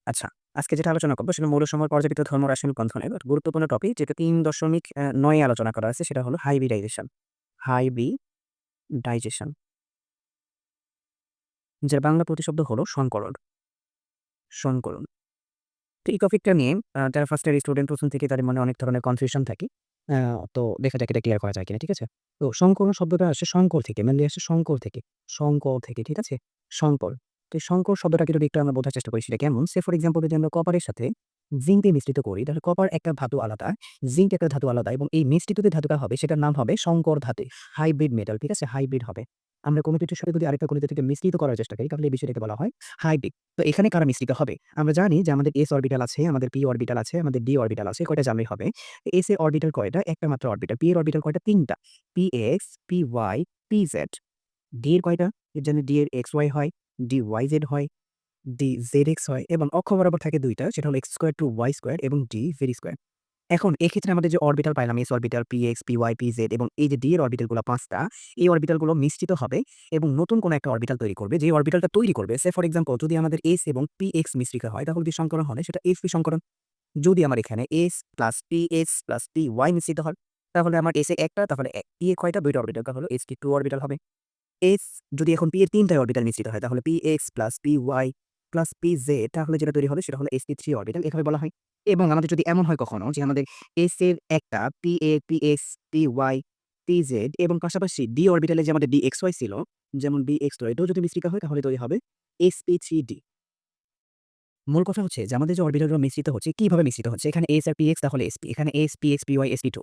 আচ্ছা, আজকে যেটা আলোচনা করব সেটা মৌলসমূহের পর্যাবৃত্ত ধর্ম রাসায়নিক বন্ধনের গুরুত্বপূর্ণ টপিক যেটা ৩.৯ এ আলোচনা করা হয়েছে সেটা হলো হাইব্রিডাইজেশন। হাইব্রিডাইজেশন যার বাংলা প্রতিশব্দ হলো সংকরণ। সংকরণ। তো এই টপিকটা নিয়ে যারা ফার্স্ট ইয়ার স্টুডেন্ট ১ম থেকেই তাদের মনে অনেক ধরনের কনফিউশন থাকে। আ তো দেখা যাক এটা ক্লিয়ার করা যায় কিনা, ঠিক আছে? তো সংকরণ শব্দটা আসে শঙ্কর থেকে, মেইনলি আসে শঙ্কর থেকে। শঙ্কর থেকে, ঠিক আছে? শঙ্কর। তো এই শঙ্কর শব্দটাকে যদি একটু আমরা বোঝার চেষ্টা করি সেটা কেমন? সে ফর এক্সাম্পল যদি আমরা কপারের সাথে জিংকে মিশ্রিত করি তাহলে কপার একটা ধাতু আলাদা, জিংক একটা ধাতু আলাদা এবং এই মিশ্রিত যে ধাতুটা হবে সেটার নাম হবে শঙ্কর ধাতু। হাইব্রিড মেটাল, ঠিক আছে? হাইব্রিড হবে। আমরা কোনো কিছুর সাথে যদি আরেকটা কোনো কিছুকে মিশ্রিত করার চেষ্টা করি তাহলে এই বিষয়টাকে বলা হয় হাইব্রিড। তো এখানে কারা মিশ্রিত হবে? আমরা জানি যে আমাদের s অরবিটাল আছে, আমাদের p অরবিটাল আছে, আমাদের d অরবিটাল আছে। কয়টা জানলেই হবে। s এর অরবিটাল কয়টা? একটা মাত্র অরবিটাল। p এর অরবিটাল কয়টা? ৩ টা। px, py, pz। d এর কয়টা? এর জন্য d এর xy হয়, dyz হয়, dzx হয় এবং অক্ষ বরাবর থাকে ২ টা। সেটা হলো x² to y² এবং d z²। এখন এক্ষেত্রে আমাদের যে অরবিটাল পাইলাম s orbital, px, py, pz এবং এই যে d এর অরবিটালগুলো ৫ টা, এই অরবিটালগুলো মিশ্রিত হবে এবং নতুন কোনো একটা অরবিটাল তৈরি করবে। যে অরবিটালটা তৈরি করবে সে ফর এক্সাম্পল যদি আমাদের s এবং px মিশ্রিত হয় তাহলে যে সংকরণ হয় সেটা sp সংকরণ। যদি আমার এখানে s plus ps plus py মিশ্রিত হয় তাহলে আমার s এ একটা তাহলে p এ কয়টা? ২ টা অরবিটাল তাহলে sp2 অরবিটাল হবে। s যদি এখন p এর ৩ টা অরবিটাল মিশ্রিত হয় তাহলে px plus py plus pz তাহলে যেটা তৈরি হবে সেটা হলো sp3 অরবিটাল এভাবে বলা হয়। এবং আমাদের যদি এমন হয় কখনো যে আমাদের s এর একটা pa, px, py, pz এবং পাশাপাশি d অরবিটালে যে আমাদের dxy ছিল যেমন bx2 এটাও যদি মিশ্রিত হয় তাহলে তৈরি হবে sp3d। মূল কথা হচ্ছে যে আমাদের যে অরবিটালগুলো মিশ্রিত হচ্ছে, কিভাবে মিশ্রিত হচ্ছে? এখানে s আর px তাহলে sp, এখানে s, px, py, sp2,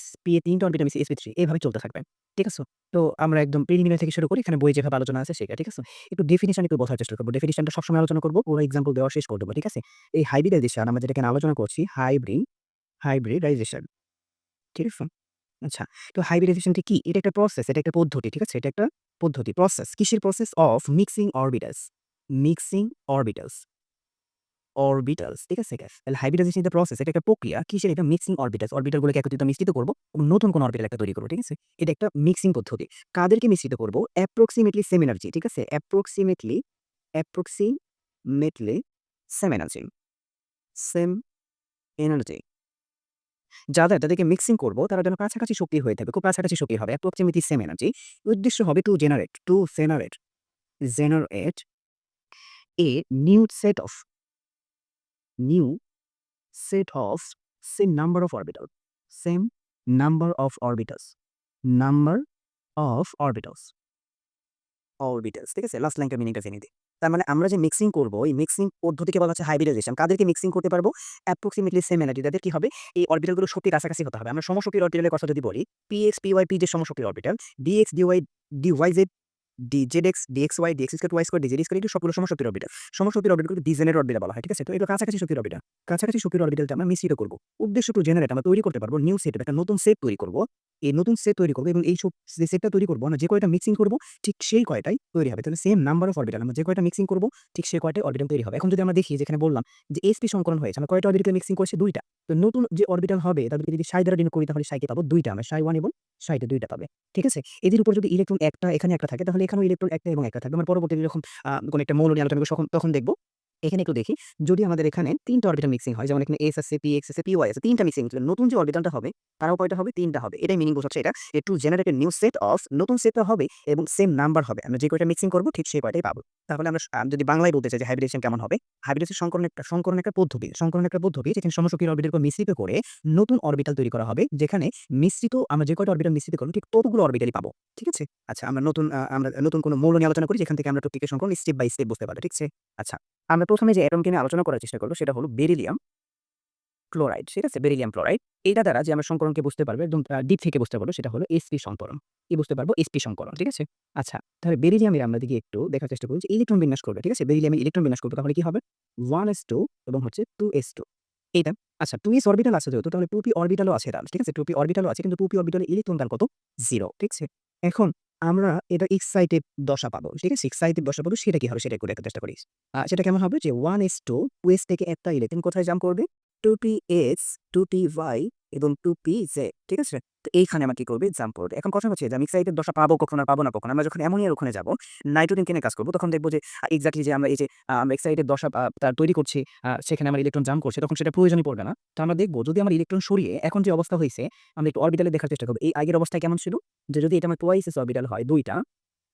sp এ ৩ টা অরবিটাল মিশে sp3 এভাবে চলতে থাকবে। ঠিক আছে? তো আমরা একদম প্রিলিমিনারি থেকে শুরু করি। এখানে বইয়ে যেভাবে আলোচনা আছে সেটা, ঠিক আছে? একটু ডেফিনিশন একটু বোঝার চেষ্টা করব। ডেফিনিশনটা সবসময় আলোচনা করব, পুরো এক্সাম্পল দেওয়া শেষ করে দেব। ঠিক আছে? এই হাইব্রিডাইজেশন আমরা যেটা এখানে আলোচনা করছি, হাইব্রিডাইজেশন। ঠিক আছে? আচ্ছা। তো হাইব্রিডাইজেশনটা কি? এটা একটা প্রসেস, এটা একটা পদ্ধতি। ঠিক আছে? এটা একটা পদ্ধতি, প্রসেস। কিসের process? Of mixing orbitals. Mixing orbitals. Orbitals, ঠিক আছে? তাহলে হাইব্রিডাইজেশন ইজ দ্য প্রসেস, এটা একটা প্রক্রিয়া। কিসের? এটা মিক্সিং অরবিটালস। অরবিটালগুলোকে একত্রিত মিশ্রিত করব এবং নতুন কোনো অরবিটাল একটা তৈরি করব, ঠিক আছে? এটা একটা মিক্সিং পদ্ধতি। কাদেরকে মিশ্রিত করব? অ্যাপ্রক্সিমেটলি সেম এনার্জি, ঠিক আছে? Approximately same energy. Same energy. যাদেরকে মিক্সিং করব তারা যেন কাছাকাছি শক্তি হয়ে থাকবে। খুব কাছাকাছি শক্তি হবে। Approximately same energy. উদ্দেশ্য হবে to generate a new set of new set of same number of orbital. Same number of orbitals. Number of orbitals. Orbitals, ঠিক আছে? লাস্ট লাইনটার মিনিংটা জেনে দিই। তার মানে আমরা যে মিক্সিং করব, এই মিক্সিং পদ্ধতিকে বলা হচ্ছে হাইব্রিডাইজেশন। কাদেরকে মিক্সিং করতে পারবো? Approximately same energy. তাদের কি হবে? এই অরবিটালগুলো শক্তি কাছাকাছি হতে হবে। আমরা সমশক্তির অরবিটালের কথা যদি বলি, px, py, pz সমশক্তির orbital, dx, dy, dyz dzx, dxy, dx², y² dz² এগুলো সবগুলো সমশক্তির অরবিটাল। সমশক্তির অরবিটালগুলোকে ডিজেনারেট অরবিটাল বলা হয়। ঠিক আছে? তো এগুলো কাছাকাছি শক্তির অরবিটাল। কাছাকাছি শক্তির অরবিটালটা আমরা মিশ্রিত করব। উদ্দেশ্য টু জেনারেট আমরা তৈরি করতে পারবো নিউ সেট, একটা নতুন সেট তৈরি করব। এই নতুন সেট তৈরি করব এবং এই যে সেটটা তৈরি করব আমরা যে কয়টা মিক্সিং করব ঠিক সেই কয়টাই তৈরি হবে। তাহলে সেম নাম্বার অফ অরবিটাল আমরা যে কয়টা মিক্সিং করব ঠিক সেই কয়টাই অরবিটাল তৈরি হবে। এখন যদি আমরা দেখি যেখানে বললাম যে sp সংকরণ হয়েছে, আমরা কয়টা অরবিটাল মিক্সিং করেছি? ২ টা। তো নতুন যে অরবিটাল হবে তাদেরকে যদি সাই দ্বারা ডিনোট করি তাহলে সাইকে পাবো ২ টা, আমরা সাই1 এবং সাই2 ২ টা পাবে। ঠিক আছে? এদের উপর যদি ইলেকট্রন একটা এখানে একটা থাকে তাহলে এখানেও ইলেকট্রন একটা এবং একটা থাকবে। আমরা পরবর্তীতে যখন কোন একটা মৌল নিয়ে আলোচনা করব তখন দেখব। এখানে একটু দেখি, যদি আমাদের এখানে ৩ টা অরবিটাল মিক্সিং হয়, যেমন এখানে s আছে, px আছে, py আছে, ৩ টা মিক্সিং হচ্ছে। নতুন যে অরবিটালটা হবে তারাও কয়টা হবে? ৩ টা হবে। এটাই মিনিং বোঝাচ্ছে এটা যে to generate a new set of, নতুন সেটটা হবে এবং সেম নাম্বার হবে। আমরা যে কয়টা মিক্সিং করব ঠিক সেই কয়টাই পাবো। তাহলে আমরা যদি বাংলায় বলতে চাই যে হাইব্রিডেশন কেমন হবে? হাইব্রিডেশন সংকরণ একটা পদ্ধতি। সংকরণ একটা পদ্ধতি যেখানে সমশক্তির অরবিটালকে মিশ্রিত করে নতুন অরবিটাল তৈরি করা হবে। যেখানে আমরা যে কয়টা অরবিটাল মিশ্রিত করব ঠিক ততগুলো অরবিটালই পাবো। ঠিক আছে? আচ্ছা, আমরা নতুন কোনো মৌল নিয়ে আলোচনা করি যেখান থেকে আমরা টপিকের সংকরণ স্টেপ বাই স্টেপ বুঝতে পারবো। ঠিক আছে? আচ্ছা, আমরা ১ম এ যে এটমকে নিয়ে আলোচনা করার চেষ্টা করব সেটা হলো বেরিলিয়াম ক্লোরাইড। ঠিক আছে? Beryllium chloride. এটা দ্বারা যে আমরা সংকরণকে বুঝতে পারবো একদম ডিপ থেকে বুঝতে পারবো সেটা হলো sp সংকরণ। কি বুঝতে পারবো? sp সংকরণ। ঠিক আছে? আচ্ছা, তাহলে বেরিলিয়ামের আমরা দিকে একটু দেখার চেষ্টা করি যে ইলেকট্রন বিন্যাস করবে। ঠিক আছে? বেরিলিয়ামে ইলেকট্রন বিন্যাস করবে তাহলে কি হবে? 1s2 এবং হচ্ছে 2s2 এইটা। আচ্ছা, 2s অরবিটাল আছে যেহেতু তাহলে 2p অরবিটালও আছে তার। ঠিক আছে? 2p অরবিটালও আছে কিন্তু 2p অরবিটালে ইলেকট্রন দান কত? 0। ঠিক আছে? এখন আমরা এটা এক্সাইটেড দশা পাবো। ঠিক আছে? এক্সাইটেড দশা পাবো সেটা কি হবে সেটা একটু দেখার চেষ্টা করি। সেটা কেমন হবে যে 1s2 2s থেকে একটা ইলেকট্রন কোথায় জাম্প করবে? 2px, 2py এবং 2pz, ঠিক আছে? তো এইখানে আমার কি করবে জাম্প করবে। এখন কথা হচ্ছে যে আমি এক্সাইটেড দশা পাবো কখন আর পাবো না কখন। আমরা যখন অ্যামোনিয়ার ওখানে যাবো, নাইট্রোজেনকে নিয়ে কাজ করব, তখন দেখব যে এক্সাক্টলি যে আমরা এই যে আমরা এক্সাইটেড দশা তার তৈরি করছি, সেখানে আমার ইলেকট্রন জাম্প করছে, তখন সেটা প্রয়োজনই পড়বে না। তো আমরা দেখব যদি আমার ইলেকট্রন সরিয়ে এখন যে অবস্থা হইছে, আমরা একটু অরবিটালে দেখার চেষ্টা করব। এই আগের অবস্থায় কেমন ছিল? যে যদি এটা আমার টুয়াইস এস অরবিটাল হয় ২ টা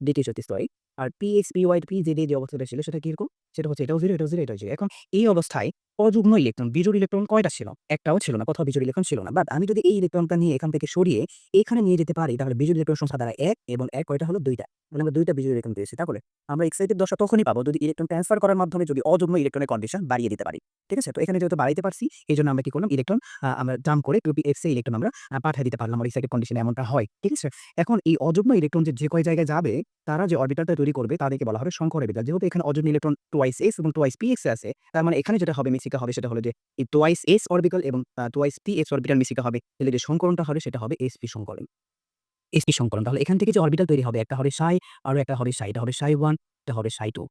দ্বিতীয় সরি, আর PX, PY, PZ যে অবস্থাটা ছিল সেটা কিরকম? সেটা হচ্ছে এটাও 0, এটাও 0, এটাও 0। এখন এই অবস্থায় অযুগ্ম ইলেকট্রন, বিজোড় ইলেকট্রন কয়টা ছিল? একটাও ছিল না, কোথাও বিজোড় ইলেকট্রন ছিল না। বাট আমি যদি এই ইলেকট্রনটা নিয়ে এখান থেকে সরিয়ে এখানে নিয়ে যেতে পারি, তাহলে বিজোড় ইলেকট্রন সংখ্যা দাঁড়ায় ১ এবং ১ কয়টা হলো? ২ টা। তাহলে আমরা ২ টা বিজোড় ইলেকট্রন পেয়েছি। তাহলে আমরা এক্সাইটেড দশা তখনই পাবো যদি ইলেকট্রন ট্রান্সফার করার মাধ্যমে যদি অযুগ্ম ইলেকট্রনের কন্ডিশন বাড়িয়ে দিতে পারি। ঠিক আছে? তো এখানে যেহেতু বাড়াইতে পারছি, এইজন্য আমরা কি করলাম? ইলেকট্রন আমরা জাম্প করে 2px এ ইলেকট্রন আমরা পাঠায় দিতে পারলাম। আর এক্সাইটেড কন্ডিশনে এমনটা হয়। ঠিক আছে? এখন এই অযুগ্ম ইলেকট্রন যে কয় জায়গায় যাবে, তারা যে অরবিটালটা তৈরি করবে তাদেরকে বলা হবে শঙ্কর অরবিটাল। যেহেতু এখানে অযুগ্ম ইলেকট্রন টুয়াইস s এবং টুয়াইস px এ আছে, তার মানে এখানে যেটা হবে মিশ্রিকা হবে সেটা হলো যে এই টুয়াইস s অরবিটাল এবং টুয়াইস px অরবিটাল মিশ্রিকা হবে। তাহলে যে সংকরণটা হবে সেটা হবে sp সংকরণ। sp সংকরণ। তাহলে এখান থেকে যে অরবিটাল তৈরি হবে, একটা হবে সাই, আরো একটা হবে সাই। এটা হবে সাই 1, এটা হবে সাই 2।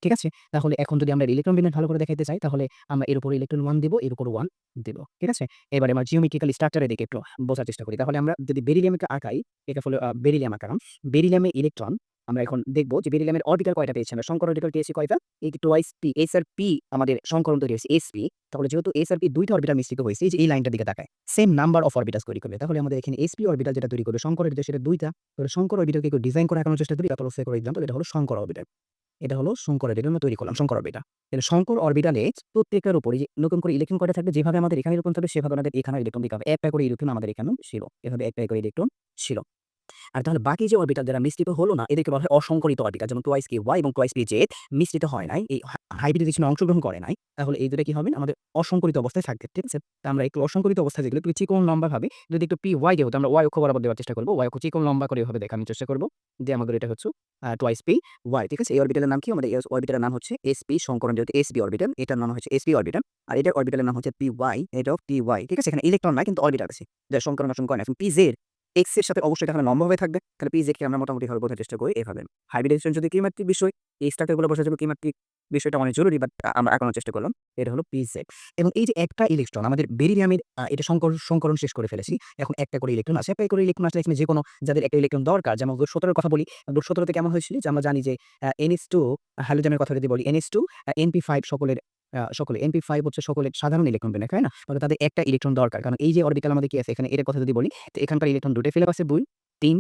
ঠিক আছে? তাহলে এখন যদি আমরা ইলেকট্রন বিন্যাস ভালো করে দেখাইতে চাই, তাহলে আমরা এর উপরে ইলেকট্রন 1 দিব, এর উপর 1 দিব। ঠিক আছে? এবারে আমরা জিওমেট্রিক্যাল স্ট্রাকচার এর দিকে একটু বোঝার চেষ্টা করি। তাহলে আমরা যদি বেরিলিয়ামকে আঁকাই, এটা হলো বেরিলিয়াম আঁকালাম। বেরিলিয়ামে ইলেকট্রন আমরা এখন দেখব যে বেরিলিয়ামের অরবিটাল কয়টা পেয়েছি আমরা। সংকর অরবিটাল পেয়েছি কয়টা? এই টুয়াইস p, s আর p আমাদের সংকরণ তৈরি হয়েছে sp। তাহলে যেহেতু s আর p ২ টা অরবিটাল মিশ্রিত হয়েছে, এই যে এই লাইনটার দিকে তাকায়, সেম নাম্বার অফ অরবিটালস তৈরি করবে। তাহলে আমাদের এখানে sp অরবিটাল যেটা তৈরি করবে সংকর অরবিটাল সেটা ২ টা। তাহলে সংকর অরবিটালকে একটু ডিজাইন করে আঁকানোর চেষ্টা করি। তারপর ফর এক্সাম্পল এটা হলো সংকর অরবিটাল। এটা হলো শঙ্কর অরবিটাল আমরা তৈরি করলাম, শঙ্কর অরবিটাল। তাহলে শঙ্কর অরবিটালে প্রত্যেকটার উপরে যে নতুন করে ইলেকট্রন কয়টা থাকবে, যেভাবে আমাদের এখানে ইলেকট্রন থাকবে সেভাবে আমাদের এখানেও ইলেকট্রন দিতে হবে। একটা করে ইলেকট্রন আমাদের এখানেও ছিল। এভাবে একটা করে ইলেকট্রন ছিল। আর তাহলে বাকি যে অরবিটাল যারা মিশ্রিত হলো না, এদেরকে বলা হয় অসংকরিত অরবিটাল। যেমন টুয়াইস ky এবং টুয়াইস pz মিশ্রিত হয় নাই, এই হাইব্রিডাইজেশনে অংশগ্রহণ করে নাই। তাহলে এই দুটো কি হবে? আমাদের অসংকরিত অবস্থায় থাকবে। ঠিক আছে? তো আমরা একটু অসংকরিত অবস্থায় যেগুলো একটু চিকন লম্বা ভাবে যদি একটু py যেহেতু আমরা y অক্ষ বরাবর দেওয়ার চেষ্টা করব, y অক্ষ চিকন লম্বা করে এভাবে দেখানোর চেষ্টা করব যে আমাদের এটা হচ্ছে টুয়াইস py। ঠিক আছে? এই অরবিটালের নাম কি? আমাদের এই অরবিটালের নাম হচ্ছে sp সংকরণ, যেহেতু sp অরবিটাল, এটার নাম হচ্ছে sp অরবিটাল। আর এটার অরবিটালের নাম হচ্ছে py, এটাও py। ঠিক আছে? এখানে ইলেকট্রন নাই কিন্তু অরবিটাল আছে, যা সংকরণ গঠন করে না। এখন pz x এর সাথে অবশ্যই এটা এখানে লম্বাভাবে থাকবে। তাহলে pz কে আমরা মোটামুটি ভাবে বোঝার চেষ্টা করি এভাবে। হাইব্রিডাইজেশন যদি ত্রিমাত্রিক বিষয়, এই স্ট্রাকচার গুলো বোঝার জন্য ত্রিমাত্রিক বিষয়টা অনেক জরুরি, বাট আমরা আঁকানোর চেষ্টা করলাম। এটা হলো pz। এবং এই যে একটা ইলেকট্রন আমাদের বেরিলিয়ামের এটা সংকরণ শেষ করে ফেলেছি। এখন একটা করে ইলেকট্রন আছে। একটা করে ইলেকট্রন আসলে এখানে যেকোনো যাদের একটা ইলেকট্রন দরকার, যেমন 17 এর কথা বলি। 17 তে কেমন হয়েছিল যে আমরা জানি যে NH2 হ্যালোজেনের কথা যদি বলি, NH2 NP5 সকলে NP5 হচ্ছে সকলের সাধারণ ইলেকট্রন বিন্যাস, তাই না? তাহলে তাদের একটা ইলেকট্রন দরকার। কারণ এই যে অরবিটাল আমাদের কি আছে এখানে, এর কথা যদি বলি, তো এখানকার ইলেকট্রন ২ টা ফেলে আছে ২, ৩।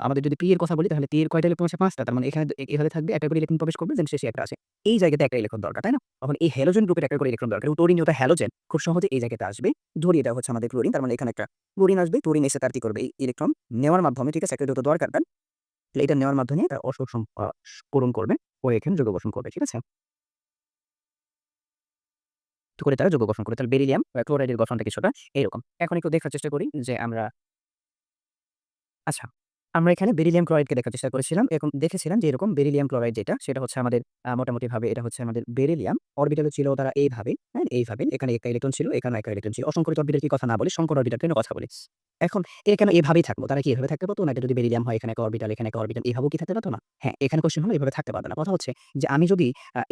আমাদের যদি p এর কথা বলি তাহলে p এর কয়টা ইলেকট্রন আছে? ৫ টা। তার মানে এখানে এভাবে থাকবে, একটা করে ইলেকট্রন প্রবেশ করবে, দেন শেষে একটা আছে। এই জায়গাতে একটা ইলেকট্রন দরকার, তাই না? তখন এই হ্যালোজেন গ্রুপের একটা করে ইলেকট্রন দরকার। এবং টরিন যেহেতু হ্যালোজেন, খুব সহজে এই জায়গাতে আসবে। ধরি এটা হচ্ছে আমাদের ক্লোরিন, তার মানে এখানে একটা ক্লোরিন আসবে। ক্লোরিন এসে তার কি করবে? এই ইলেকট্রন নেওয়ার মাধ্যমে, ঠিক আছে? একটা যেহেতু দরকার তার, তাহলে এটা নেওয়ার মাধ্যমে এটা পূরণ করবে ও এখানে যোগ গঠন করবে। ঠিক আছে? তো করে তারা যৌগ গঠন করে। তাহলে বেরিলিয়াম ক্লোরাইডের গঠনটা কিছুটা এরকম। এখন একটু দেখার চেষ্টা করি যে আমরা আচ্ছা, আমরা এখানে বেরিলিয়াম ক্লোরাইডকে দেখার চেষ্টা করেছিলাম। এখন দেখেছিলাম যে এরকম বেরিলিয়াম ক্লোরাইড যেটা, সেটা হচ্ছে আমাদের মোটামুটিভাবে এটা হচ্ছে আমাদের বেরিলিয়াম। অরবিটালে ছিল তারা এইভাবে, হ্যাঁ? এইভাবে। এখানে একটা ইলেকট্রন ছিল, এখানেও একটা ইলেকট্রন ছিল। অসংকরিত অরবিটাল কি কথা না বলি, সংকর অরবিটাল নিয়ে কথা বলি। এখন এরা কেন এভাবেই থাকলো? তারা কি এভাবে থাকতে পারতো না? এটা যদি বেরিলিয়াম হয়, এখানে একটা অরবিটাল, এখানে একটা অরবিটাল, এভাবেও কি থাকতে পারতো না? হ্যাঁ, এখানে কোয়েশ্চেন হলো এভাবে থাকতে পারবে না। কথা হচ্ছে যে আমি যদি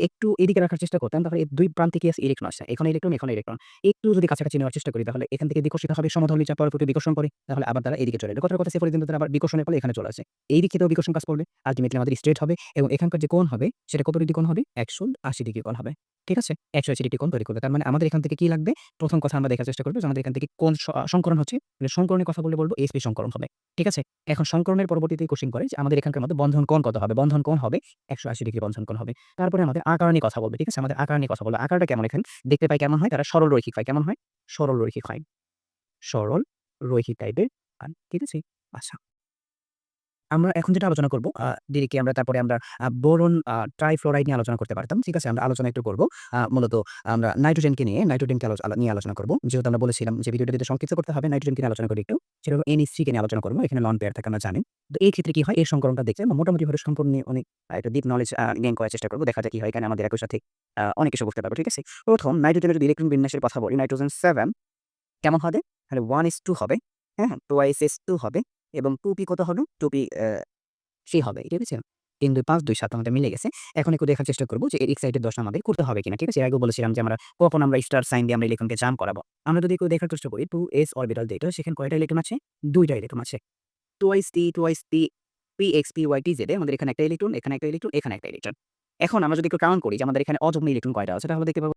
একটু এদিকে রাখার চেষ্টা করতাম, তাহলে এই ২ প্রান্তে কি আছে? ইলেকট্রন আসছে। এখানে ইলেকট্রন, এখানে ইলেকট্রন। একটু যদি কাছাকাছি নেওয়ার চেষ্টা করি, তাহলে এখান থেকে বিকশিত হবে সমধর্মী চাপ পরবর্তী বিকর্ষণ করে। তাহলে আবার তারা এদিকে চলে এলো। কথার কথা সেফোরিদিন তারা আবার বিকর্ষণের ফলে এখানে চলে আসে। এই দিক থেকেও বিকর্ষণ কাজ করবে। আল্টিমেটলি আমাদের স্ট্রেট হবে এবং এখানকার যে কোণ হবে সেটা কত ডিগ্রি কোণ হবে? ১৮০ ডিগ্রি কোণ হবে। ঠিক আছে? ১৮০ ডিগ্রি কোণ তৈরি করবে। তার মানে আমাদের এখান থেকে কি লাগবে? প্রথম কথা আমরা দেখার চেষ্টা করব যে আমাদের এখান থেকে কোন সংকরণ হচ্ছে। মানে সংকরণের কথা বলব sp সংকরণ হবে। ঠিক আছে? এখন সংকরণের পরবর্তীতে কোশ্চেন করে যে আমাদের এখানকার মধ্যে বন্ধন কোণ কত হবে? বন্ধন কোণ হবে ১৮০ ডিগ্রি বন্ধন কোণ হবে। তারপরে আমাদের আকার নিয়ে কথা বলবে। ঠিক আছে? আমাদের আকার নিয়ে কথা বলবে। আকারটা কেমন এখানে দেখতে পাই কেমন হয়? তারা সরল রৈখিক হয়। কেমন হয়? সরল রৈখিক হয়। সরল রৈখিক টাইপের হয়। ঠিক আছে? আচ্ছা। আমরা এখন যেটা আলোচনা করব, ডিরেক্টলি আমরা তারপরে আমরা বোরন ট্রাইফ্লোরাইড নিয়ে আলোচনা করতে পারতাম। ঠিক আছে? আমরা আলোচনা একটু করব। মূলত আমরা নাইট্রোজেনকে নিয়ে নিয়ে আলোচনা করব। যেহেতু আমরা বলেছিলাম যে ভিডিওটা যদি সংক্ষিপ্ত করতে হবে, নাইট্রোজেনকে নিয়ে আলোচনা করি একটু। সেটা হলো NH3 কে নিয়ে আলোচনা করব। এখানে লন পেয়ার থাকে আমরা জানি। তো এই ক্ষেত্রে কি হয়? এর সংকরণটা দেখতে মোটামুটিভাবে সম্পূর্ণ নিয়ে অনেক একটা ডিপ নলেজ গেইন করার চেষ্টা করব। দেখা যাক কি হয়। এখানে আমাদের একই সাথে অনেক কিছু বুঝতে পারবো। ঠিক আছে? প্রথম নাইট্রোজেনের যদি ইলেকট্রন বিন্যাসের কথা বলি, নাইট্রোজেন 7 কেমন হবে? তাহলে 1:2 হবে। হ্যাঁ? 2s2 হবে এবং 2p কত হবে? 2p 3 হবে। ঠিক আছে? 3, 2, 5, 2, 7 আমাদের মিলে গেছে। এখন একটু দেখার চেষ্টা করব যে এর এক্সাইটেড 10 আমাদের করতে হবে কিনা। ঠিক আছে? এর আগেও বলেছিলাম যে আমরা কখন আমরা স্টার সাইন দিয়ে আমরা ইলেকট্রনকে জাম্প করাবো। আমরা যদি একটু দেখার চেষ্টা করি 2s অরবিটাল যেটা সেখানে কয়টা ইলেকট্রন আছে? 2 টা ইলেকট্রন আছে। twice t, twice p, px, py, tz এ আমাদের এখানে একটা ইলেকট্রন, এখানে একটা ইলেকট্রন, এখানে একটা ইলেকট্রন। এখন আমরা যদি একটু কাউন্ট করি যে আমাদের এখানে অযুগ্ম ইলেকট্রন কয়টা আছে তাহলে দেখতে পাবো